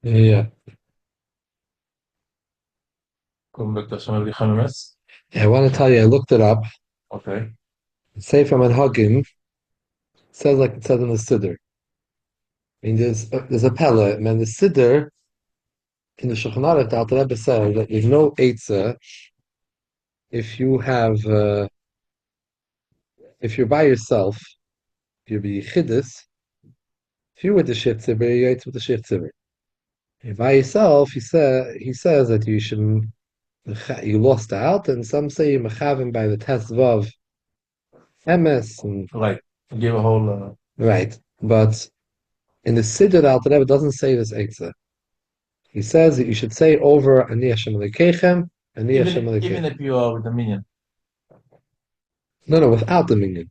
Yeah. Yes. I want to tell you, I looked it up. Okay. Sefer Manhagim says like it says in the Siddur. I mean, there's a pella, man. The Siddur in the Shulchan Aruch, the Alter Rebbe says that there's no eitzah if you have if you're by yourself, if you're b'yichidus, if you're with the shich tzibur, you're with the shich tzibur. If by yourself, he says that you should you lost out, and some say you mechavim by the tesvav emes, and Right. Give a whole. right, but in the Siddur, the Alter Rebbe doesn't say this eitzah. He says that you should say over Ani Hashem Elokeichem, Ani Hashem Even Elokeichem. if you are with a minion, No, no, without the minyan.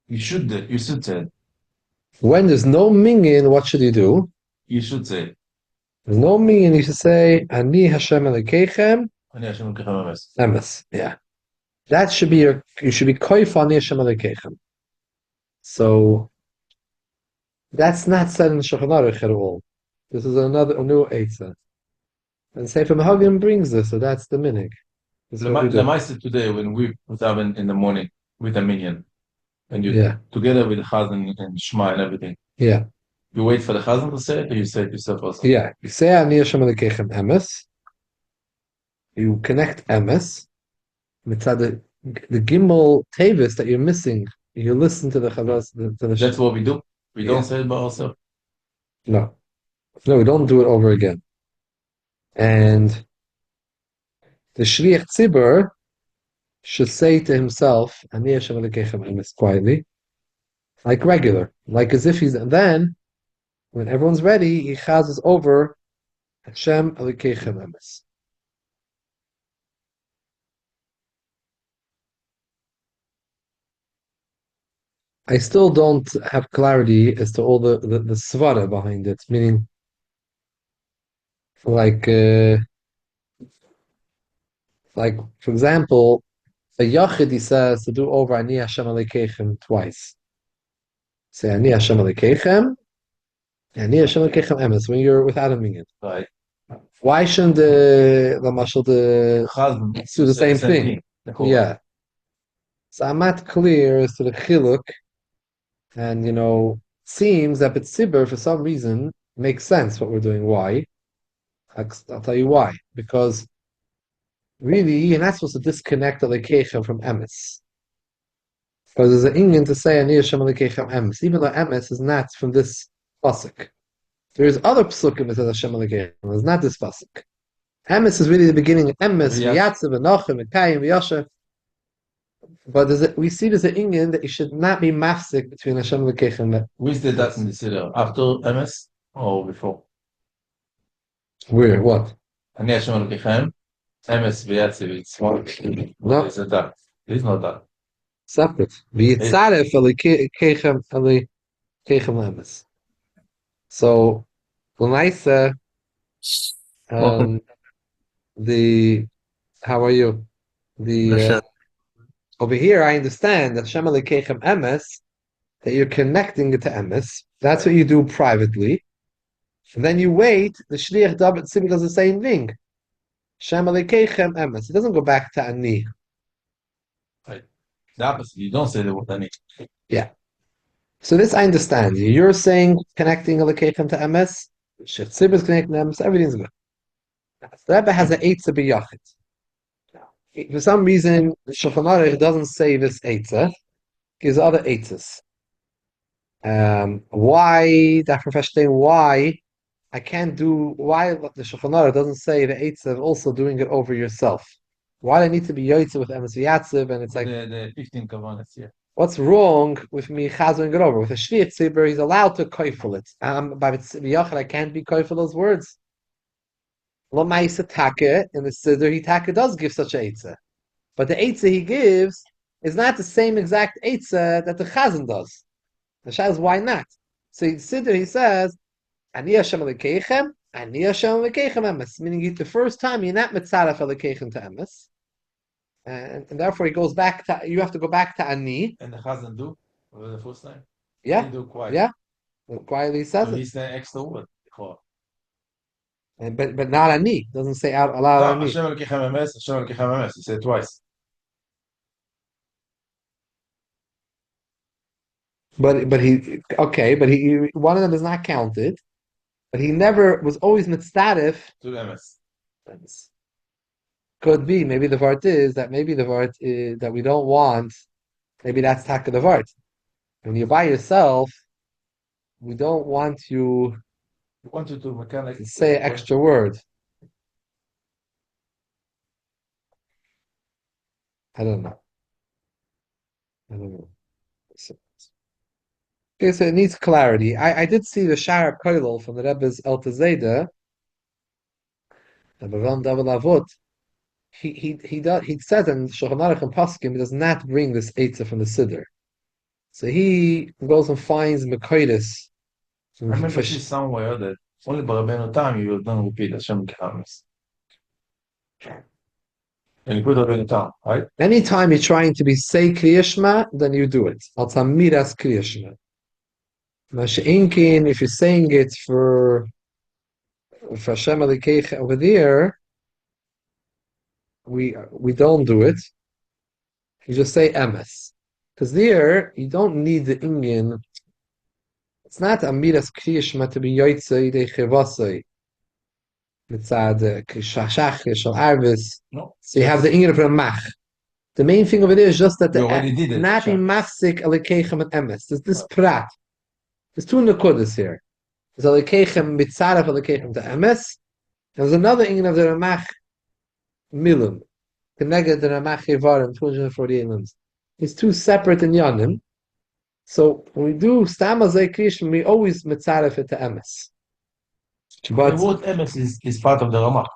you should say it. When there's no minyan, what should you do? You should say it. There's no minyan, you should say Ani Hashem Elokeichem, Ani Hashem Elokeichem. Emes. Yeah. That should be you should be koif Ani Hashem Elokeichem. So that's not said in Shulchan Aruch at all. This is a new Eitzah. And Sefer Mahagim brings this, so that's the minig. This is what we do. Lemaisa today when we put up in the morning with a minion and you Yeah, together with the Chazan and Shema and everything. yeah, You wait for the Chazan to say it, or you say it yourself also. yeah. You say Ani Hashem Elokeichem Emes. You connect Emes. Mitzad the Gimel Tavis that you're missing. You listen to the Chavas to the That's what we do. We don't yeah. say it by ourselves. No, no, we don't do it over again. And the Shliach Tzibur should say to himself, "Ani Hashem Elokeichem Emes," quietly, like regular, like as if he's. And then, when everyone's ready, he chazes over Hashem Elokeichem Emes. I still don't have clarity as to all the svara behind it, meaning like like for example, a yachid he says to do over Ani Hashem Elokeichem twice. Say Ani Hashem Elokeichem, Ani Hashem Elokeichem Emes when you're without a minyan. Right. Why shouldn't the mashal the Chazan do the say the same same thing? thing. Yeah. So I'm not clear as to the chiluk, and seems that B'tzibur for some reason makes sense what we're doing. Why? I'll tell you why. Because really, you're not supposed to disconnect the Lekechem from Emes. Because there's an Indian to say Ani Hashem Lekechem Emes, even though Emes is not from this pasuk. There's other psukim that says Hashem Lekechem. It's not this pasuk. Emes is really the beginning of Emes, Yes. V'yatzav, V'nochem, V'kayim, V'yasher. But we see there's an Indian that you should not be mafsik between Hashem Lekechem. We did that in the Siddur. After MS or before? Where? What? Ani Hashem Elokeichem. MS v'yatziv. It's one. No, It's a that. It is not that. separate. It, V'yitzaref Lekechem Emes. So, L'maisa, well, um, the how are you? The over here, I understand that Shema Lekechem Emes, that you're connecting it to Emes. That's what you do privately. And then you wait, the Shliach David Tzibur does the same thing. Shema Lekechem Emes. It doesn't go back to Ani. right. The opposite. You don't say the word Ani. Yeah. So this I understand. You're saying connecting Lekechem to Emes, Shech Tzibur is connecting to Emes, everything's good. The Rebbe has an Eitzah b'yachid. For some reason, the Shulchan Aruch doesn't say this Eitzah, gives other Eitzahs. Why, that profession, why I can't do, why the Shulchan Aruch doesn't say the Eitzah of also doing it over yourself? Why do I need to be Yoitza with Emes V'yatziv? And it's like, The 15 Kavanas, yeah. what's wrong with me chazoing it over? With a Shliach Tzibur, he's allowed to koifel it. By V'yachid, I can't be koifel those words. L'maisa Taka, in the Siddur, he Taka does give such a Eitzah. But the Eitzah he gives is not the same exact Eitzah that the Chazan does. The Shah is why not? So in Siddur he says, Ani Hashem Elokeichem, Ani Hashem Elokeichem Emes. Meaning the first time you're not Mitzaref Elokeichem to Emes. And therefore he goes back to, you have to go back to Ani. And the Chazan do for the first time. Yeah, They do quiet. yeah. Quietly So says it. he's the extra word. and but not ani. Doesn't say out aloud No, ani. Hashem Elohechem emes. He said it twice. But he okay, but he one of them is not counted. But he never was always mitzdarif. To the emes. Could be maybe the vart is that maybe the vart is that we don't want. Maybe that's taka the vart. When you're by yourself, we don't want you You wanted to mechanic. to say an extra word. I don't know. I don't know. Okay, so it needs clarity. I did see the Shara Koilel from the Rebbe's El Tazeda, the Bavam David Avot. He said in Shulchan Aruch and Paskim he does not bring this Eitzah from the Siddur. So he goes and finds Mekoides. I remember see somewhere that only Barabeno time you don't repeat Hashem Elohechem emes. And you put Barabeno time, right? Anytime you're trying to be say Krias Shema, then you do it. Al Tamiras Krias Shema. Masha'inkin, if you're saying it for Hashem Elikech over there, we don't do it. You just say emes. Because there, you don't need the Indian. It's not Amiras Krias Shema to be Yoitze Yidei Chevasei. Mitzad Shachach Shal Arvis. No. So you have the Indian of Ramach. The main thing of it is just that the not be mafsik Elikechem and emes. There's this prat. There's two nekudas here. There's Elikechem mitzaref Elikechem to emes. And there's another Indian of the Ramach Milim. Connected the Ramach Yevarim, 248 limbs. It's two separate inyanim. So when we do Stama Zay Krias, we always mitzaref it to emes. But the word emes is part of the Ramah.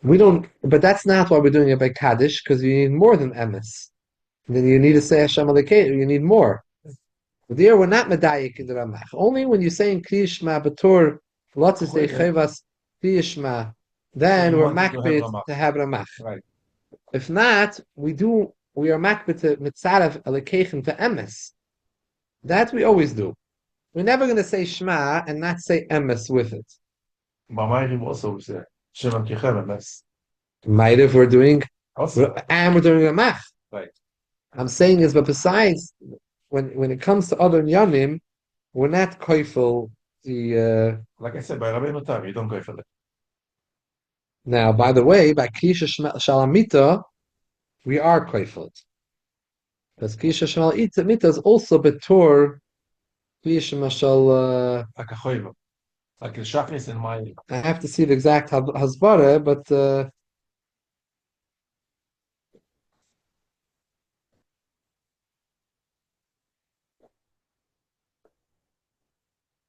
We don't, but that's not why we're doing it by Kaddish, because you need more than emes. And then you need to say Hashem Elikechem, you need more. But there we're not medayik in the Ramach. Only when you're saying Krias Shema B'tor, lots of say Chevas Krias Shema, then we're makbid to have Ramach. Right. If not, we are makbid to mitzarav Elikechem to emes. That we always do. We're never going to say Shema and not say emes with it. B'mayrim also we say Hashem Elohechem emes. Might if we're doing, Also. and we're doing Ramach. Right. I'm saying is, but besides, when it comes to other Yanim, we're not koifel the. Like I said, by Rabbeinu Tam, you don't go for that. Now, by the way, by Kisha Shalamita, we are koifel. Because Kisha Shalamita is also betor Kisha Mashal. Like a choiva. Like a shachris in my. I have to see the exact hasbara, but.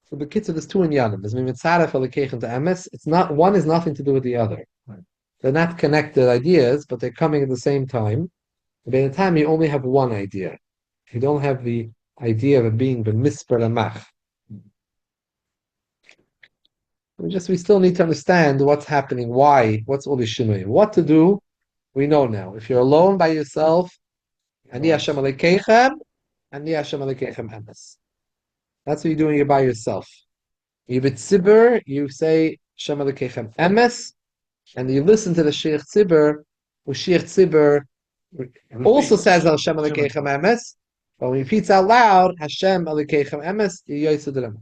So the kitzur, there's two inyanim. There's mitzaref Elikechem to emes. It's not, one is nothing to do with the other. Right. They're not connected ideas, but they're coming at the same time. By the time you only have one idea, you don't have the idea of it being the misper lamach. We still need to understand what's happening, why, what's all this shinui, what to do. We know now. If you're alone by yourself, ani Hashem Elikechem, ani Hashem Elikechem emes. That's what you're doing. You're by yourself. You tzibur, you say Hashem Elikechem emes, and you listen to the Sheikh Tzibur, who Sheikh Tzibur also says Hashem Elikechem emes, but when he repeats out loud Hashem Elikechem emes, you yoytze the Ramach.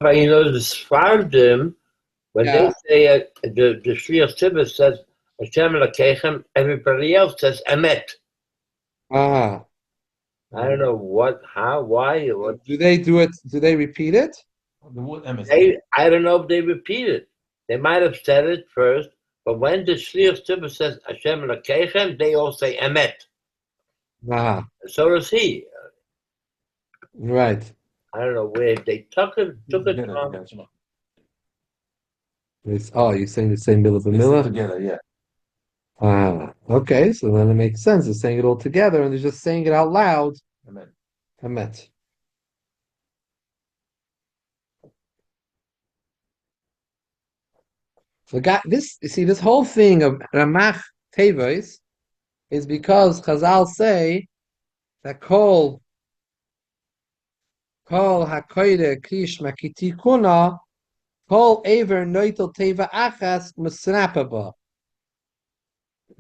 But you know the Sfardim, when they say the Sheikh Tzibur says Hashem Elikechem, everybody else says emet. Ah. I don't know what, how, why. What. Do they do it? Do they repeat it? The word emes. I don't know if they repeat it. They might have said it first, but when the Shliach Tzibur says Hashem Elikechem, they all say emet. Ah. So does he. Right. I don't know where they took it from. You're saying the same milah b'milah? Together, yeah. Ah, okay, so then it makes sense. They're saying it all together and they're just saying it out loud. Amen. Emet. So this whole thing of Ramach Teves is because Chazal say that Kol Hakoide Krish Makiti Kuna Kol Aver Noitel Teva Achas Musnapaba.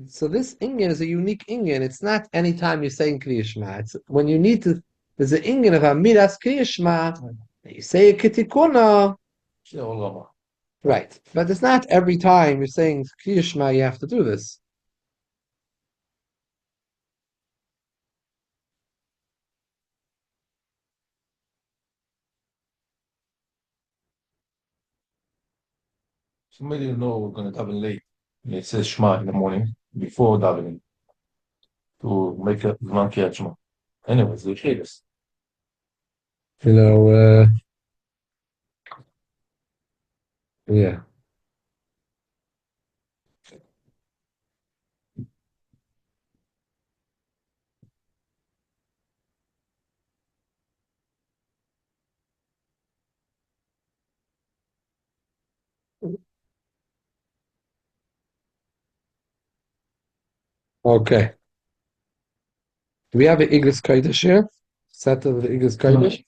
So this Inyan is a unique Inyan. It's not any time you're saying Kriya Shema. It's when you need to. There's an Inyan of Amidas Kriya Shema. You say a Kitikuna. Right, but it's not every time you're saying Kriya Shema you have to do this. Somebody you know we're going to daven late. And it says Shema in the morning before davening to make a Zman Kriyat Shema. Anyways, the Hilchos. Yeah. Okay. Do we have an Iglis Kodesh here? Set of the Iglis Kodesh?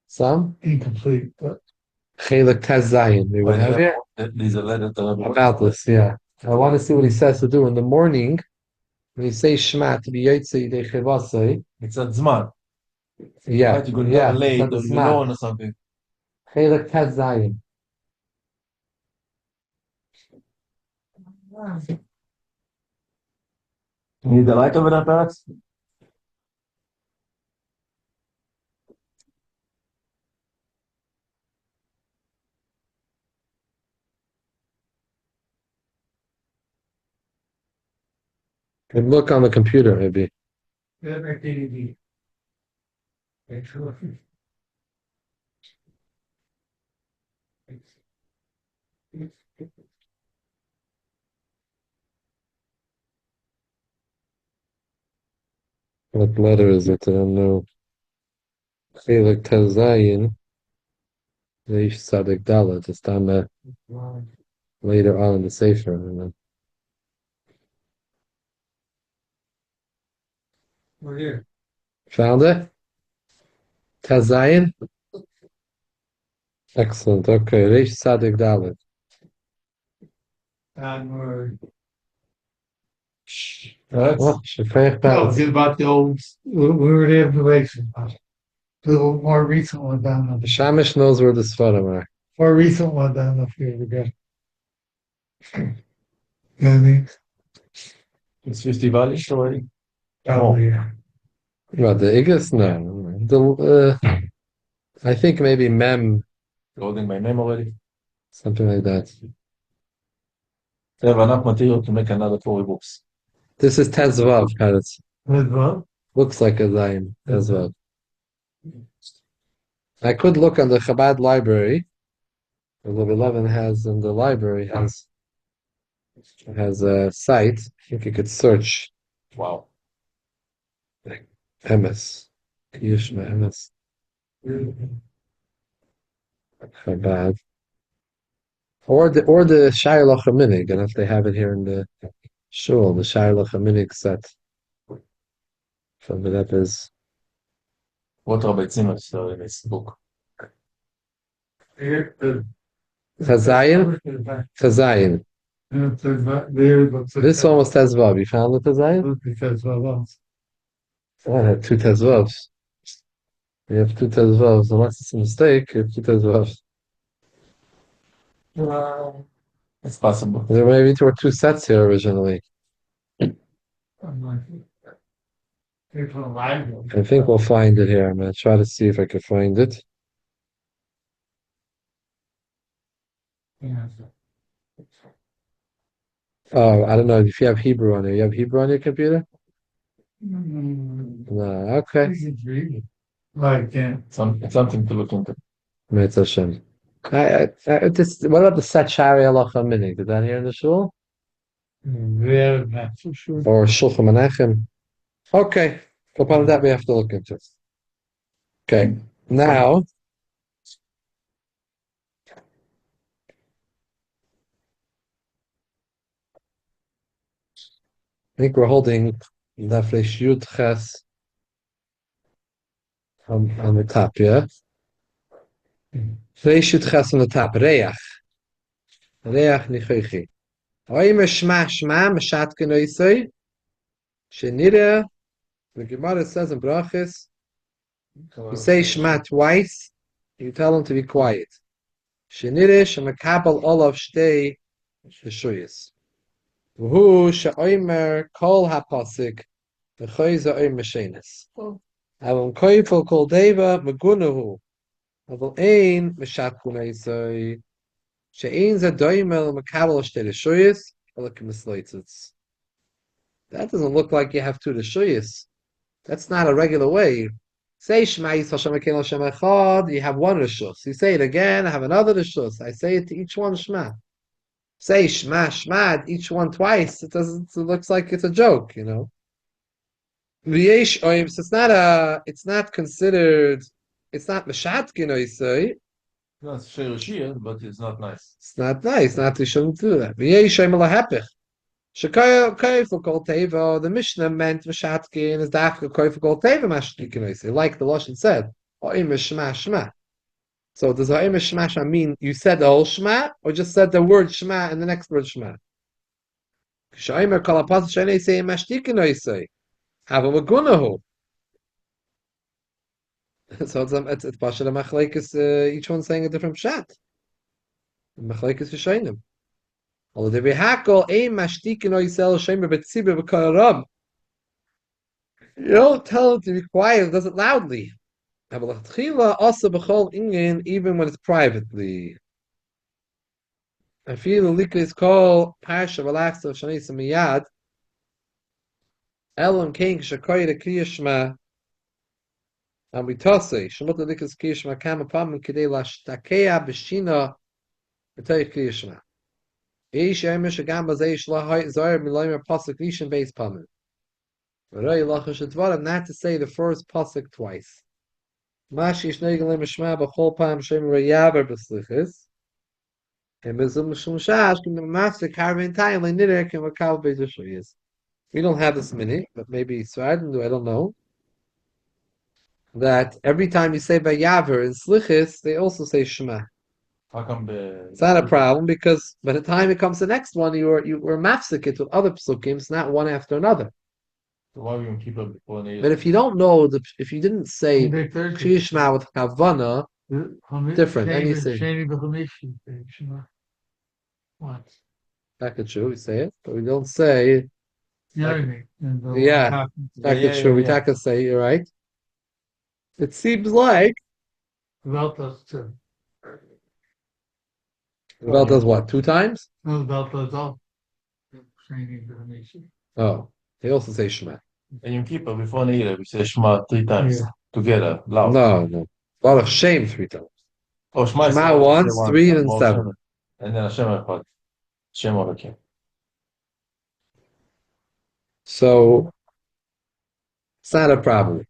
Some? Incomplete, but Chelik Tez Zayin. We would have here? there's a letter to About this, yeah. I want to see what he says to do in the morning. When you say Shema to be Yotzei Yidei Chevasei. it's a Zman. Yeah. Right, you go Yeah. daven late It's or you alone or something. Chelik Tez Zayin. You need the light over there, perhaps? Can look on the computer, maybe. What letter is it? I don't know. Chelik Tez Zayin. Reish Tzadik Dalet. It's down there later on in the Sefer. I don't know. We're here. Found it? Tez Zayin? Excellent. Okay. Reish Tzadik Dalet. And we're... Oh, Shefech No, Balance. it's about the old, we were there for information. A little more recent one down The Shamish knows where the Sfarim are. more recent one down the field again. You know what I mean? It's 50 values already? Oh, yeah. What, the Iglis? No. I think maybe Mem, Holding my name already. something like that. They have enough material to make another 4 books. This is Tezvav, Karetz. With what? Looks like a Zayin. Tezvav. I could look on the Chabad library. The Lev 11 has, in the library, has a site. I think you could search Wow. Emes. Yushma Emes. Chabad. Or the Shiloh Minig, and if they have it here in the shul, the Shiloh Minig set. So that is What Rabbi Zimmer said in his book. Tazayin. Tazayin. This one was Tezvav. You found the Tazayin? Oh, I had 2 Tezvavs. You have 2 Tezvavs. Unless it's a mistake, you have 2 Tezvavs. It's possible. There maybe were 2 sets here originally. I think we'll find it here. I'm going to try to see if I can find it. Oh, I don't know if you have Hebrew on it. You have Hebrew on your computer? No, okay. Right, yeah. Something to look into. Mitzvah Hashem. What about the Set Shari Halacha Minig? Did that here in the shul? Yeah, not for sure. Or Shulchan Menachem? Okay. So part of that we have to look into. Okay. Now, I think we're holding Nafresh Yud Ches on the top, yeah? Reishut ches on the top. Reach nichoichi. Oimer shma shma mashat kenoisoi. Shenira. The Gemara says in Brachis, you say shma twice, you tell him to be quiet. Shenira shemakabel olav shtei v'shuyis. V'hu she'oimer kol hapasik v'choyza oimer shenis. Avon koifel kol deva megunahu. Avon ein meshat kunaisoi. She'ein ze doimel makabel shtei v'shuyis. That doesn't look like you have two rishuyis. That's not a regular way. Say Shema Yisrael Hashem Elokeinu Hashem Echad, you have one rishus. You say it again, I have another rishus. I say it to each one Shema. Say Shema, Shema, each one twice. It looks like it's a joke, you know. V'yesh oim, so it's not considered, it's not Meshatkin, I say. No, it's Shirashia, but it's not nice. It's not nice, not to shouldn't do that. V'yesh oim alahepich. Shekayful kol teva. The Mishnah meant v'shatkin is dafka kayful kol teva mashtikin. Like the Lashon said, ha'im shema shema. So does ha'im shema shema mean you said the whole shema or just said the word shema and the next word shema? Shaimer kol apas shenei say mashtikin oisei. Have a magunahu. So it's pasha the machlekes. Each one saying a different pshat. Machlekes v'shainim. You don't tell him to be quiet, does it loudly. Even when it's privately. I feel the likah is called Parsha Relax of Shani Samiyad. Elam King Shakoy the Krias Shema. And we toss it. Shemot the likah Krias Shema Kama Pam and Kidei Lashtakea Beshina. B'tay Krias Shema. Eish Yemesh Agam Bazei Shlahai Zayir Milaymer Pasuk Rishon Beis Pamen. V'roi Lachash Advarim, not to say the first pasuk twice. Mashi Shneigelim Shema B'chol Pam Shem Rayaver B'slichis. And Bezum Shum Shash Kim Master Karvin Tayim Le'Nider Kim V'Kav Be'Zushoyis. We don't have this many, but maybe Svardim, I don't know. That every time you say Vayaver in Slichis, they also say Shema. How come It's not a problem because by the time it comes to the next one, you were mafsik it with other psukim, it's not one after another. So why we don't keep it before the But if you don't know, if you didn't say Kriya Shema with Havana, different. Then you say What? that's true. We say it, but we don't say. Yeah, that's true. We can say you're right. It seems like About us too. Val does what? 2 times? No, about us all. Oh, they also say Shema. And you keep it before the we say Shema 3 times together, loud. No. Lot of shame 3 times. Oh, Shema once, 3 and 7. And then Hashem Echad. Shem Elokeinu. So it's not a problem.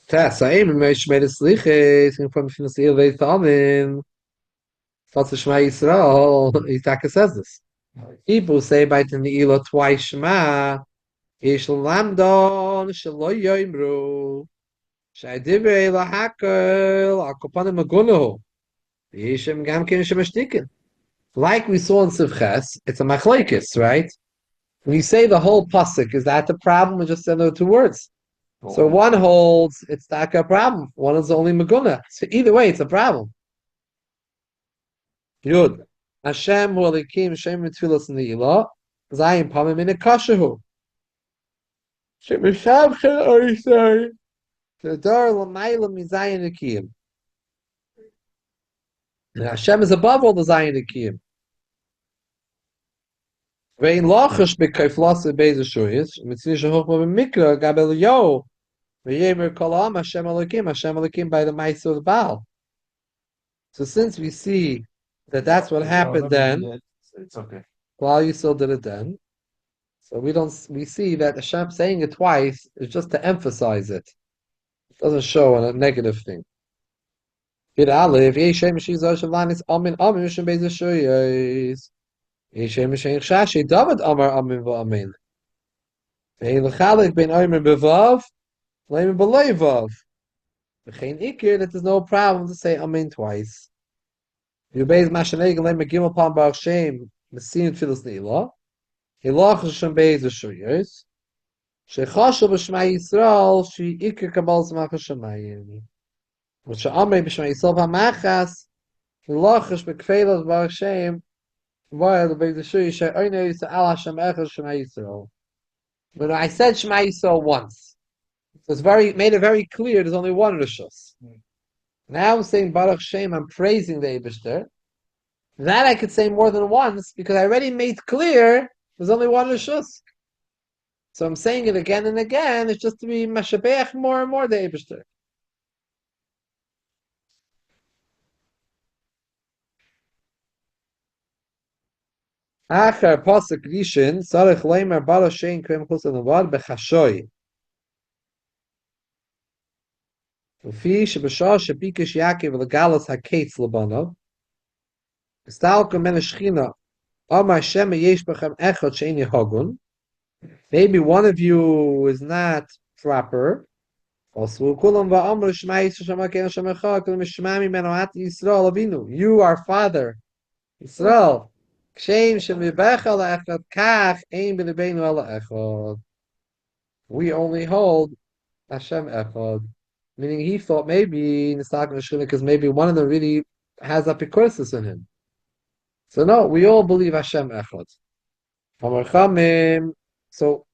Shema Yisrael, Itaka says this. People say by the Ne'ilah twice Shema, Ish Lamdon, Shelo Yoimru, Shaidibre Lahakel, Akopanim Maguno, Yishem Gamkin Shemashtikin. Like we saw in Sivches, it's a machlekes, right? When you say the whole pasuk, is that the problem or just the 2 words? So one holds it's not a problem. One is only Maguna. So either way, it's a problem. Yud. Hashem hu alikim shem mitfilas ne'ilah. Zayin pamim in a kashahu. Shem mishav chen orisai. Kedar l'mayla mizayin akiyim. Hashem is above all the Zayin akiyim. Vein lachash b'kayflas beis shuyis. Mitzvah shehochma b'mikra gabel yo. V'yemer kolam Hashem alikim by the ma'aser of the Baal. So since we see that that's what happened then, it's okay. Klal Yisrael did it then. So we see that Hashem saying it twice is just to emphasize it. It doesn't show a negative thing. Aleph, Yeshem Shizar Shavlanis Amin Amin Mishim Beis Shuyos. Yeshem Shein Chashi David Amar Amin v'Amin. Ve'in l'chalik ben Omer bevav, leimer b'leivav. That there's no problem to say Amen twice. You base Mashanegel Lema Gimel Palm Baruch Shem, Messiah Tfilas Ne'ilah. Hilach Hashem Beis Shuyos. Shechashu b'Shema Yisrael Shi Iker Kabal Zmach Hashemayim. Which Amrei b'Shema Yisrael Hamachas Hilachas b'Kfeilas Baruch Shem. Why the Beis Shuyos She Oinei Yisrael Al Hashem Echad Shema Yisrael. When I said Shema Yisrael once, so it's made it very clear there's only one Rishus. Now I'm saying Baruch Shem, I'm praising the Eibishter. That I could say more than once because I already made clear there's only one Rishus. So I'm saying it again and again. It's just to be Mashabeach more and more the Eibishter. Achar pasuk Rishon Sarich Leimer Baruch Shem Krem Chus Levad Bechashoy. Ufi Shebashah Shebikesh Yaakov Legalas Haketz Labanav. Stalker Men Shechina Amar Shema Yesh Bechem Echad Sheini Hagun. Maybe one of you is not proper. Also, you, our father, Yisrael. We only hold Hashem Echad. Meaning he thought maybe because maybe one of them really has apikosis in him. So no, we all believe Hashem Echad. So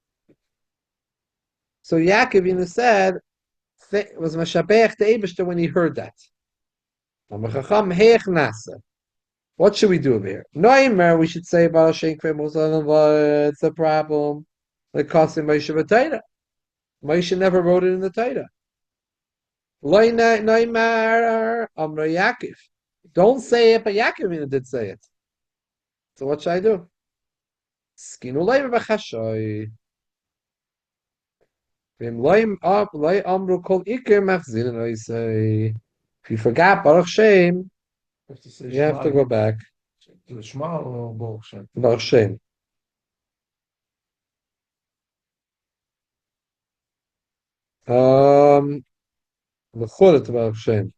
Yaakov said was Mashabeach the Eibishter when he heard that. What should we do over here? Noimer, we should say about Shem Krem. It's a problem. Like costing Moshe v'Torah. Moshe never wrote it in the Torah. Noimer Amra Yaakov. Don't say it, but Yaakov did say it. So what should I do? Skinu leimer b'chashoy. If you forgot Baruch Shem, you have to go back. Shema or Baruch Shem? Baruch Shem. The Chorah to Baruch Shem.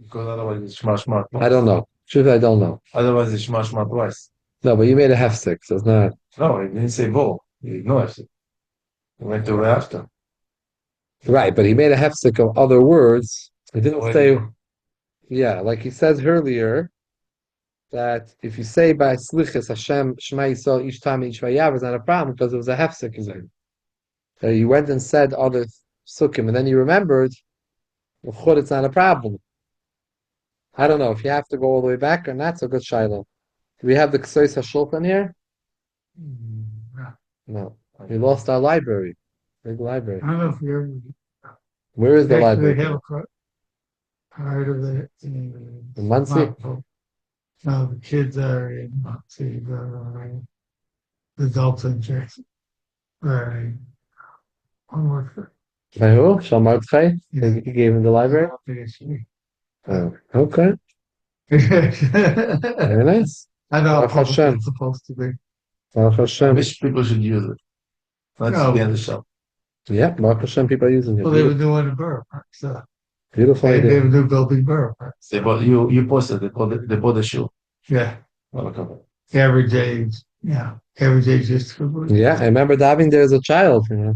Because otherwise it's Shema Shema. I don't know. Truth, I don't know. Otherwise it's Shema Shema twice. No, but you made a hefsek, so it's not. No, he didn't say Bo. He ignored it. He went to after. Right, but he made a hefsek of other words. He didn't Why say. did he? Yeah, like he says earlier, that if you say by Slichas Hashem Shema Yisrael each time each vayav is not a problem because it was a hefsek in there. So you went and said other sukkim, and then you remembered, well, it's not a problem. I don't know if you have to go all the way back or not. So good Shiloh. Do we have the Ksois HaShulchan here? No. We lost our library. Big library. I don't know if we ever. Where is the Actually, library? they have a part of it In Muncie? No, the kids are in Muncie. The adults in Jackson. Right. One more. By who? Shalmartzchai? Yeah. He gave him the library? Oh, okay. Very nice. I know Baruch how Hashem. it's supposed to be. Baruch I Hashem. wish people should use it. That's No. the end of the show. Yeah, Baruch Hashem, people are using it. Well, they were doing a borough park, so Beautiful they idea. were new building borough parks. They bought, you posted, they bought the shoe. Yeah, Welcome. average age. Yeah, average age is good. Yeah, I remember diving there as a child. Yeah,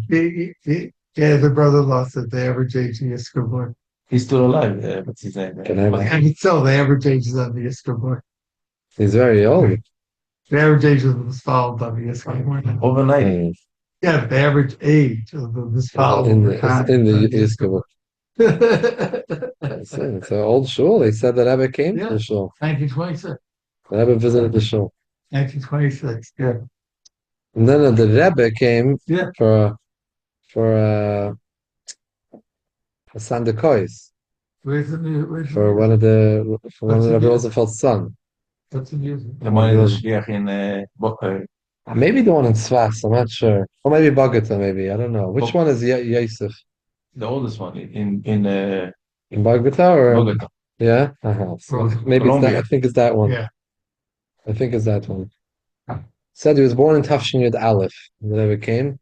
the brother-in-law said the average age of the Isker board. He's still alive. What's his name? Can I- I mean, so the average age is on the Isker board. He's very old. The average age of the Misfollowed on the Isker board. Overnight. Mm. Yeah, the average age of the Misfollowed. In the Iskabel. It's an old shul. They said that Rebbe came to the shul. 1926. The Rebbe visited the shul. 1926. Yeah. And then the Rebbe came Yeah. for a Sandakois Where's the new? for one of Roosevelt's son. What's the music? The money was here in Maybe the one in Tzfas, I'm not sure. Or maybe Bogota, maybe. I don't know. Which one is Yosef? the oldest one in In Bogota or? Bogota. Yeah? Uh-huh. So Bogota. maybe it's that. Colombia. I think it's that one. Yeah. I think it's that one. Said he was born in Tafshin Yud Aleph. When Rebbe came.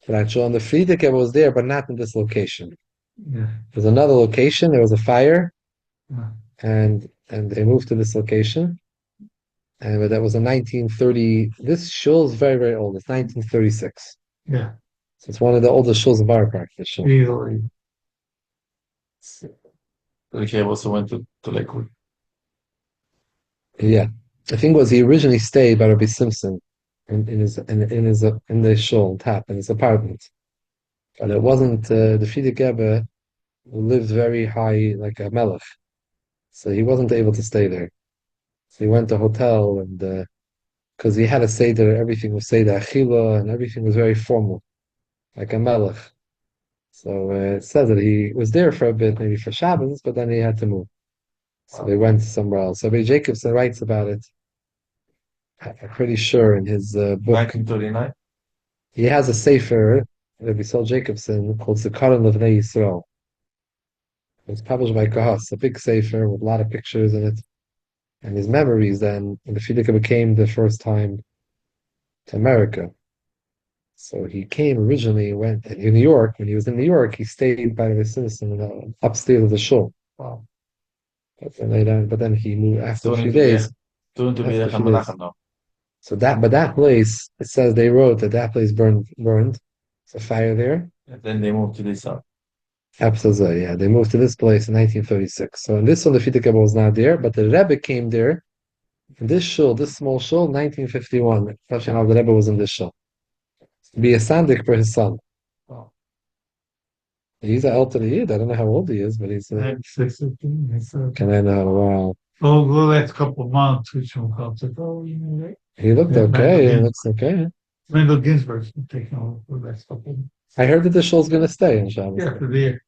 But actually, on the Friedik, was there, but not in this location. Yeah. There's another location. There was a fire, Yeah. and they moved to this location. And that was in 1930. This shul is very, very old. It's 1936. Yeah. So it's one of the oldest shuls in Borough Park. This shul. Easily. Like I also went to Lakewood. Yeah, the thing was he originally stayed by Rabbi Simpson in the shul tap in his apartment, but it wasn't the Frierdiker Rebbe who lived very high like a melech, so he wasn't able to stay there. So he went to a hotel and because he had a seder, everything was seder achila and everything was very formal, like a melech. So it says that he was there for a bit, maybe for Shabbos, but then he had to move. So they went somewhere else. So Rabbi Jacobson writes about it. I'm pretty sure in his book. 1939. He has a sefer, Rabbi Saul Jacobson, called Zikaron Levnei Yisrael. It's published by Kahas, a big sefer with a lot of pictures in it. And his memories then, when the Frierdiker became the first time to America. So he came originally, went in New York. When he was in New York, he stayed by the citizen upstairs of the shul. Wow. But then he moved after a few Student to be days. student to be After a a few days. Menachem now. So that place, it says they wrote that place burned. It's a fire there. And then they moved to this side. Absolutely, yeah. They moved to this place in 1936. So in this one, the Frierdiker Rebbe was not there, but the Rebbe came there in this shul, this small shul, 1951. Actually, now the Rebbe was in this shul. To be a sandik for his son. Wow. He's an elderly yid. I don't know how old he is, but he's a... 96. Can I know? Wow. Oh, the last couple of months, which will come to go, right? He looked Yeah, okay. He Mendel looks okay. Mendel Ginsburg's been taking over for the last couple of months. I heard that the shul's going to stay in Shabbos. Yeah, for the year.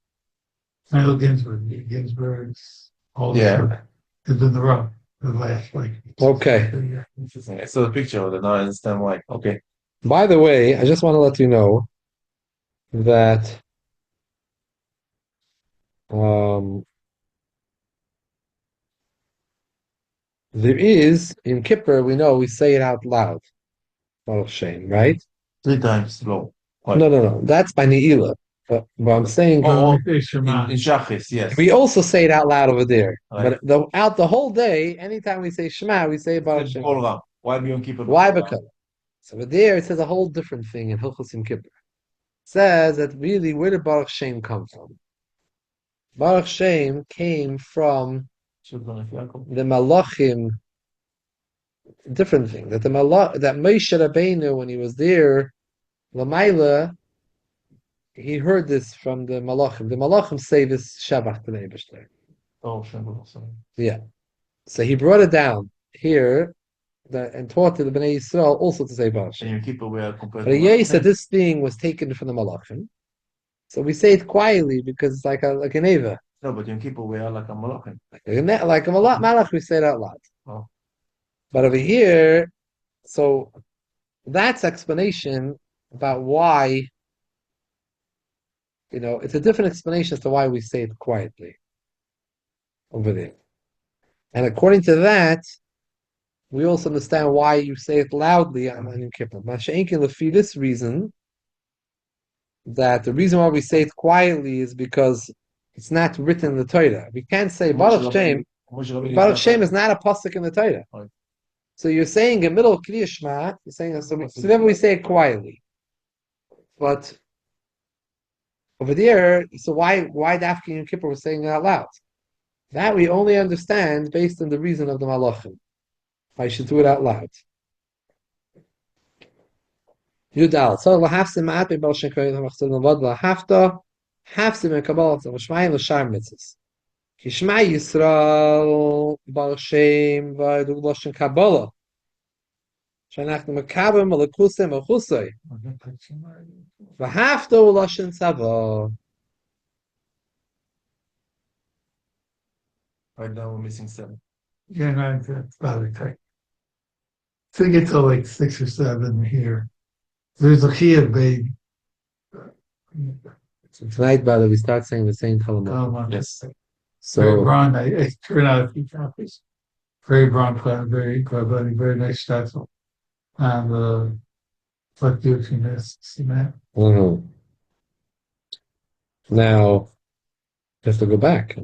Mendel Ginsburg's all Yeah. has been the rock for the last Okay. Interesting. I saw the picture of it. Now I understand why. Okay. By the way, I just want to let you know that there is, in Kippur, we know we say it out loud. Baruch Shem, right? 3 times slow. No. That's by Ne'ilah. But I'm saying in Shachis, yes. we also say it out loud over there. Right. But out the whole day, anytime we say Shema, we say Baruch Shem. Why do you keep it? Why? Because so over there it says a whole different thing in Hilchos Yom Kippur. It says that really, where did Baruch Shem come from? Baruch Shem came from the Malachim. Different thing that that Moshe Rabbeinu, when he was there, Lamaila, he heard this from the Malachim. The Malachim say this Shabbat to the Eibishter. Oh, Shabbat. Yeah. So he brought it down here and taught to the Bnei Yisrael also to say Baruch. And you keep aware compared but Yeh said this thing was taken from the Malachim. So we say it quietly because it's like an Eva. No, but you keep aware like a Malachim. Like a Malach, we say it out loud. Oh. But over here, so that's explanation about why, it's a different explanation as to why we say it quietly over there. And according to that, we also understand why you say it loudly on Yom Kippur. For this reason, that the reason why we say it quietly is because it's not written in the Torah. We can't say Baruch Shem. Baruch Shem is not a pasuk in the Torah. Right. So you're saying in the middle of Krias Shema, you're saying so then we say it quietly. But over there, so why Dafki Yom Kippur was saying it out loud? That we only understand based on the reason of the Malachim. I should do it out loud. Yudal. So lahafsim ma'at be Baruch Shem koyin hamachzor navad lahafta hafsim in Kabbalah v'shmayim l'shar mitzvahs. Ki Shema Yisrael Baruch Shem v'ydu l'shem Kabbalah. She'anachnu mekabim alakusem achusay. V'hafta l'shem tzava. Right now we're missing 7. Yeah, no, that's about it. I think it's like 6 or 7 here. There's a Chia baby. So tonight, by the way, we start saying the same Talmud. Yes. Very So brown. I turned out a few copies. Very brown plant, very clever, very nice stencil. And what do you see, cement? Now, have to go back.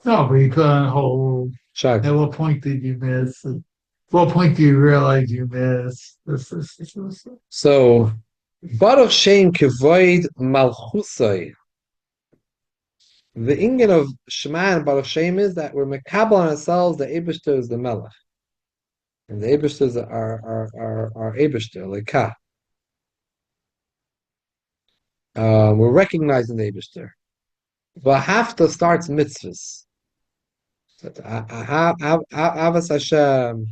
No, but you put on hold. Check. At what point did you miss? At what point do you realize you missed? This. So, Baruch Shem Kevoid Malchusai. The ingin of Shema and Baruch Shem is that we're mekabel on ourselves. The Eibishter is the Melech, and the Eibishter is our Eibishter, Lekah. We're recognizing the Eibishter. V'hafta starts mitzvahs. Avas Hashem.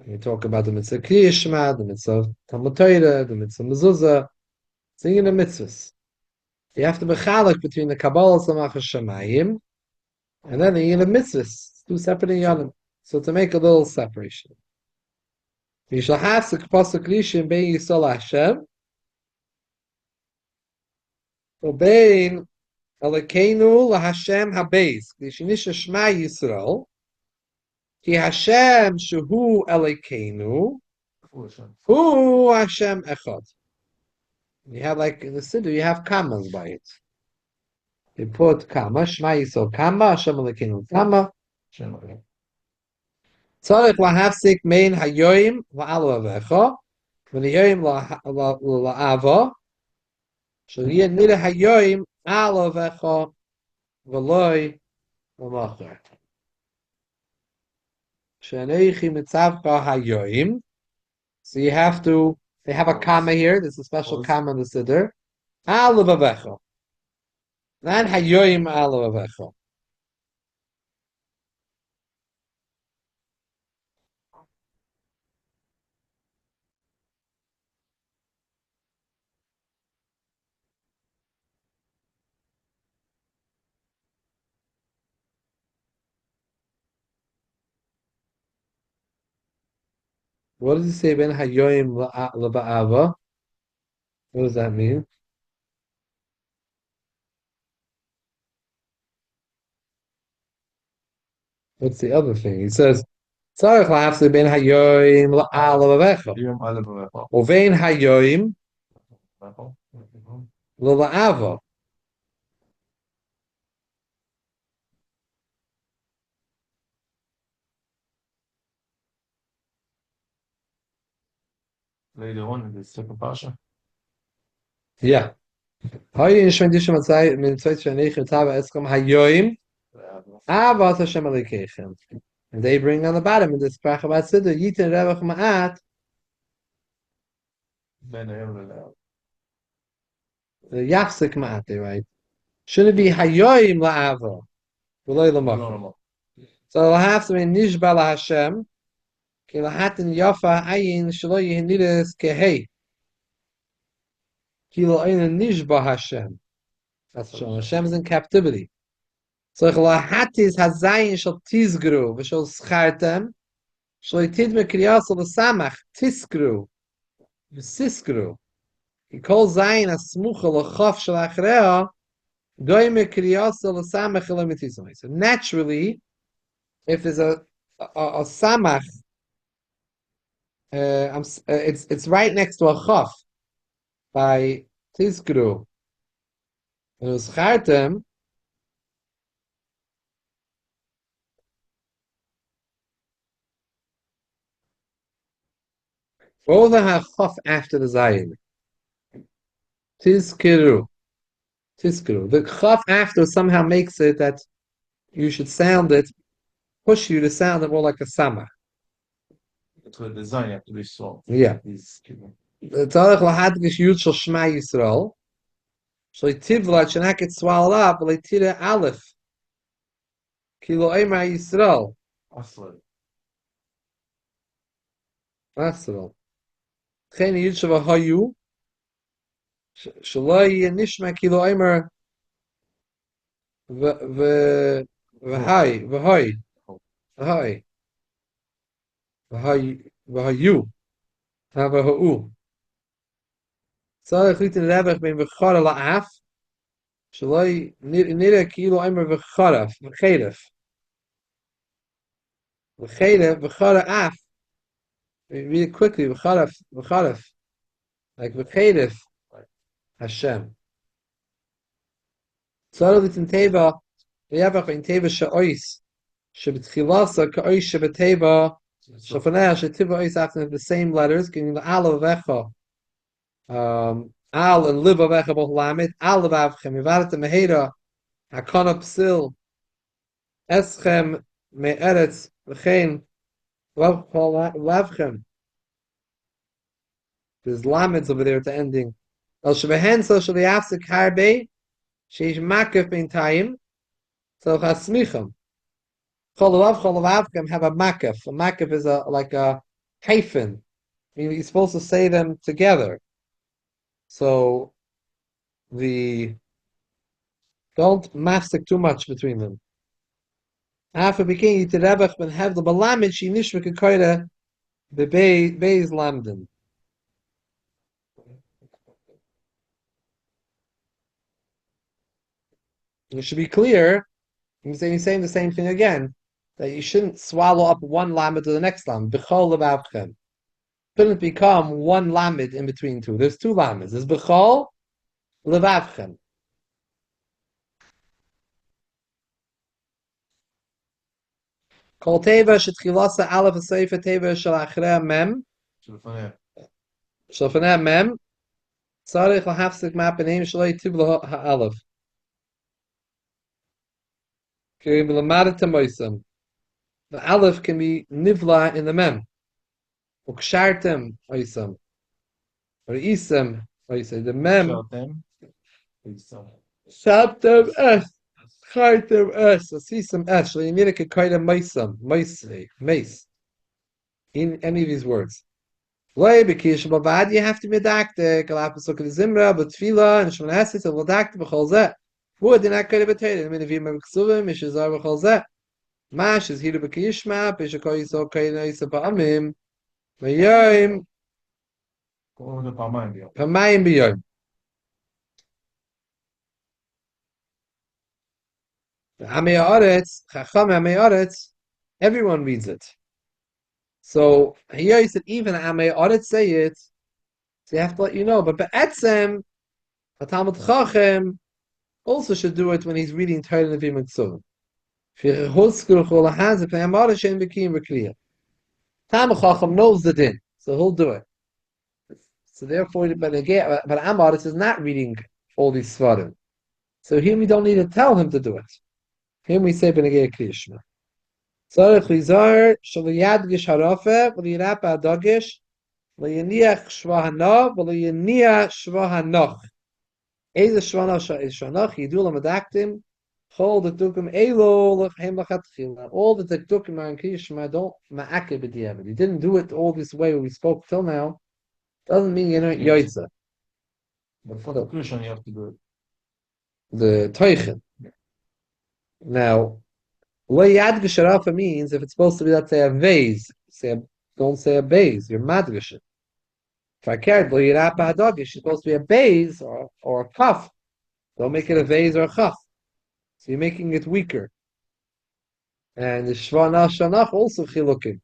We talk about the mitzvah Krias Shema, the mitzvah Talmud Torah, the mitzvah Mezuzah. Singing the mitzvahs. You have to be chalik between the Kabbalah Samach Shemayim and then the Yin of mitzvahs. Two separate yanim. So to make a little separation. You shall have pasuk rishon bein Yisrael Hashem, ubein Elokeinu laHashem habeis. Kishinisha Shema Yisrael. Ki Hashem shehu Elokeinu, hu Hashem echad. You have like in the Siddur, you have commas by it. You put comma, Shema Yisrael comma, Hashem Elokeinu comma. Tzarech lahafsik mein hayoyim la'alo avecha, v'niyoyim la'ava, shaliye nida hayoyim alo avecha, v'loi l'machar. She'aneichi mitzavcha hayoyim. So you have to, they have a comma here, there's a special comma in the Siddur. Alo avecha. Then hayoyim alo avecha. What does he say? Ben hayoyim la'ava. What does that mean? What's the other thing? He says, "Tzarich la'afsi ben hayoyim la'alavecha, uvein hayoyim la'ava." Later on in the second parsha. Yeah. Hayoyim shvendishim atzai min tzveit sheneichim tava eskom hayoyim avat Hashem alikeichem. And they bring on the bottom in this paracha about Siddur yitin revach ma'at the yafsik ma'at. They write should it be hayoyim la'ava v'loy l'machar. So it'll have to be nishba laHashem ki lahatin yafa ayin shelo yihnides kehei ki lo ein nishba Hashem. That's showing Hashem is in captivity. So lahatis hazayin shall tizgru v'shal schartem shal yitid Krias l'samach tiskru v'siskru. He calls zayin a smucha l'chof shal achrea doime Krias l'samach l'mitzvah. So naturally, if there's a samach, it's right next to a chof by tiskru. And it was schartem. Both have chaf after the zayin. Tizkiru. Tizkiru. The chaf after somehow makes it that you should sound it, push you to sound it more like a sama. That's what the design have to be strong. Yeah. Tzarech lahadgish yud shel Shema Yisrael. Shel tivla shenak it swallowed up. Leitira aleph. Kilo ema Yisrael. Asral. Chen yud sheva hayu. Shaloi nishma kilo emer. V'hai. V'hayu. V'ha'u. Tzarech litin rebech ben v'chara la'af. Shaloi nira kilo emer v'charaf. V'cheref. V'chara af. Read it quickly. V'charaf. Like v'cheref. Hashem. Tzarech litin teva. ויהפך בין תיבה שאויס, שבתחילסה כאויס שבתיבה, שפניה שתיבה ois after the same letters, getting the al avecha, al and liv avecha both lamed, al avavchem, yivadet mehera, hakana psil, eschem me'eretz, v'chein, lavchem. There's lameds over there at the ending. El shebehen so shali afsik harbe, sheish makef bin tayim, so chasmicham. Cholavavchem have a makef. A makef is like a hyphen. I mean, you're supposed to say them together. So don't mafsik too much between them. After beginning to Rebach ben have the balamid she nishma kekoida the beis lamden. It should be clear. He's saying the same thing again, that you shouldn't swallow up one lamed to the next lamed. B'chol levavchem. Shouldn't become one lamed in between two. There's two lameds. There's b'chol levavchem. Kol teva shetchilasa aleph seifa teva shel achrea mem. Shalfaneh mem. Tzarich lahafsik ma'apenim shalei tibla ha'aleph. The aleph can be nivla in the mem. Ukshartem oisam. Or isam oisam. The mem. Shabtem es. Chartem es. Asisam es. So you need a kaida maisam. Mace. In any of these words. Loi bekish bavad you have to be dactic. Alapasuk of the zimra, but tefillah and shmonesis and ladactic b'chol zeh. Would in that kind of a tail, I mean, if you remember Ksuvim, Mishazar V'chalzeh, Mash is here to be Kishma, Pishakoy so Kaina is a Pa'amim, Mayim, Pamayim B'yom. Amei Haaretz, Chacham Amei Haaretz, everyone reads it. So here he said, even Amei Haaretz say it, so you have to let you know, but Be'etzem, Talmud Chachem, also should do it when he's reading Torah Nevi'im and Ksuvim. Talmud Chacham knows the din, so he'll do it. So therefore, but Amaris is not reading all these svarim. So here we don't need to tell him to do it. Here we say B'negei Krias Shema. Tzarech lizar shaliyadgish harafe v'liyirap ha'adagish v'liyiniach shva hanav v'liyiniach shva hanoch. Eze shvanach is shvanach yidul amadaktim chol the dukim elo lachem lachatchila. All the dukim are in Krias Shema don't ma'ake b'diavad. He didn't do it all this way we spoke till now. Doesn't mean you're not yoitza. But for the Christian, you have to do it. The toichen. Now, lo yad g'sharafa means if it's supposed to be, let's say, a vase. Don't say a base. You're madgashin. If I cared, lo yirap ha'adagish, it's supposed to be a base or a cuff. Don't make it a vase or a cuff. So you're making it weaker. And the shvanach shanach also chilukim.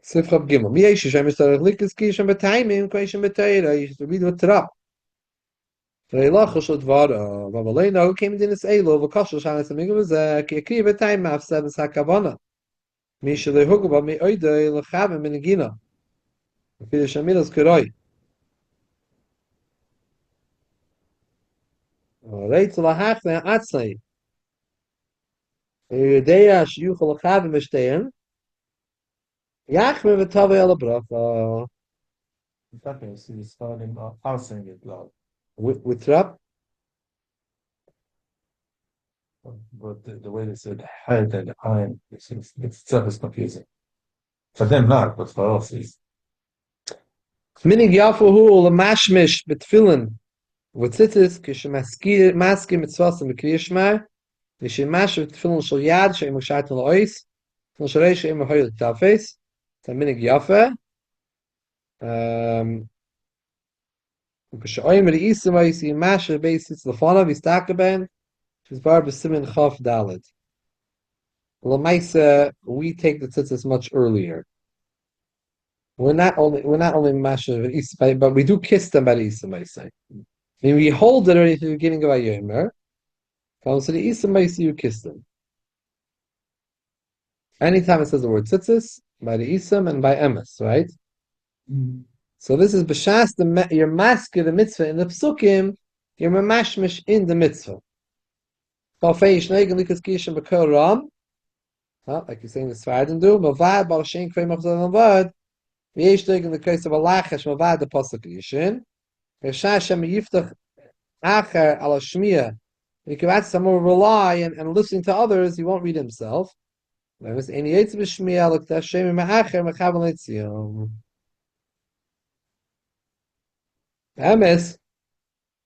Sifchab Gimel. Mi yesh shem yistarach likas kishem b'taimim k'yishem b'teira. You should read with Torah. V'eilach shel dvara. V'avaleina who came in this elo v'kashel shanas amigam v'zeh ki yakri b'taim ma'afseh v'sakavana. Mi shalei hugba mi oidei l'chavim minigina. V'fil shamilas kiroi. Reit l'hach le'atzai. V'yudea shiyuch l'chavim v'shtein. Yachme v'tavei ala bracha. Okay, so you start him parsing it loud. With Rab? But the way they said head and I'm, it's itself is confusing. For them not, but for us it's Minig yafuhu l'mashmish b'tfilin v'tzitzis k'shemaski mitzvahs b'Kriyas Shema v'shemash b'tfilin shel yad she'im u'shayt l'ois tfilin shalei she'im u'hoyel t'afes. It's a minig yafa. K'she'oyim re'isim v'yisi mash b'eisis l'fanav yistakaben she's bar b'simin chaf daled. L'maisa, we take the tzitzis much earlier. we're not only masha, but we do kiss them by the Isa Maisa. I mean, we hold it already to the beginning of Ayomer. Comes to the Isa Maisa, you kiss them. Anytime it says the word tzitzis, by the Isam and by Emes, right? Mm. So this is b'shas you're masker the mitzvah in the psukim, you're mamashmish in the mitzvah. Like you're saying the Sfardim do, mavad bal shein kvei machzor mavad, v'yesh doig in the case of a lachesh mavad the pasuk yishin, v'shas shem yiftach acher al shmiya, you can ask some more rely and listening to others, he won't read himself. Emes,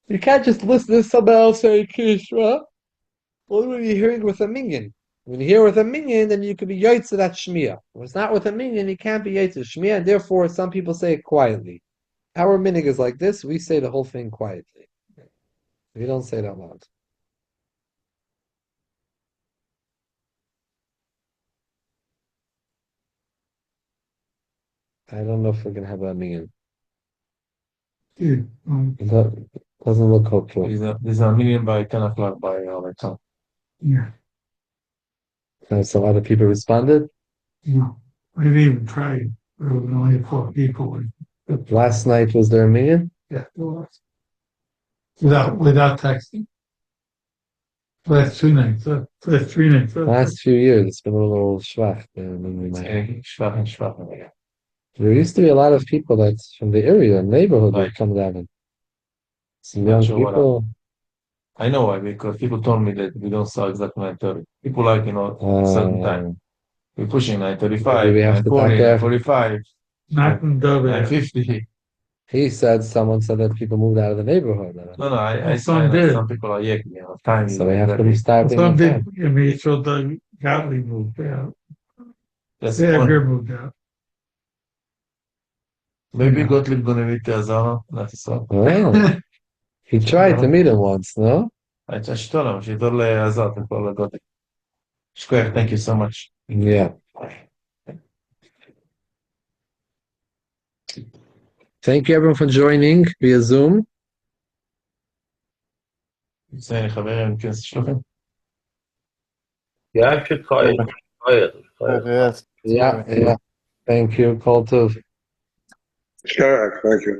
you can't just listen to someone else say Kishra. Only when you're hearing with a minyan. When you hear with a minyan, then you could be yaitz to that shmiya. When it's not with a minyan, you can't be yaitz to shmiya, and therefore some people say it quietly. Our minhag is like this: we say the whole thing quietly. We don't say it out loud. I don't know if we're gonna have a minyan. Dude, It doesn't look hopeful. There's a million by 10 o'clock by our time. yeah, So a lot of people responded. no. I didn't even try. There were only 4 people. Last night was there a minyan? Yeah, it was. Without texting. Last 2 nights, last 3 nights. Last few years, it's been a little schwach. There used to be a lot of people that's from the area, neighborhood, that come down. Some young Sure people. I know why, because people told me that we don't start exactly 9:30. People like, a certain time. We're pushing 9:35, Maybe we have to 9:40, back 9:45, Not in Dublin. 9:50. Someone said that people moved out of the neighborhood. No, I Some know did. some people are time. So we have to restart being Some time. did. I mean, so the Gottlieb moved out. That's Sager moved out. Maybe Gottlieb gonna meet Azara. That's all. Oh, he tried to meet him once, no? I just told him, she told Azara to call Gottlieb. Shkoyach, thank you so much. Yeah. Thank you everyone for joining via Zoom. Say חברים, כנס שלכם. Yeah, should call it. Yes. Yeah. Thank you, Kol Tov. Sure. Thank you.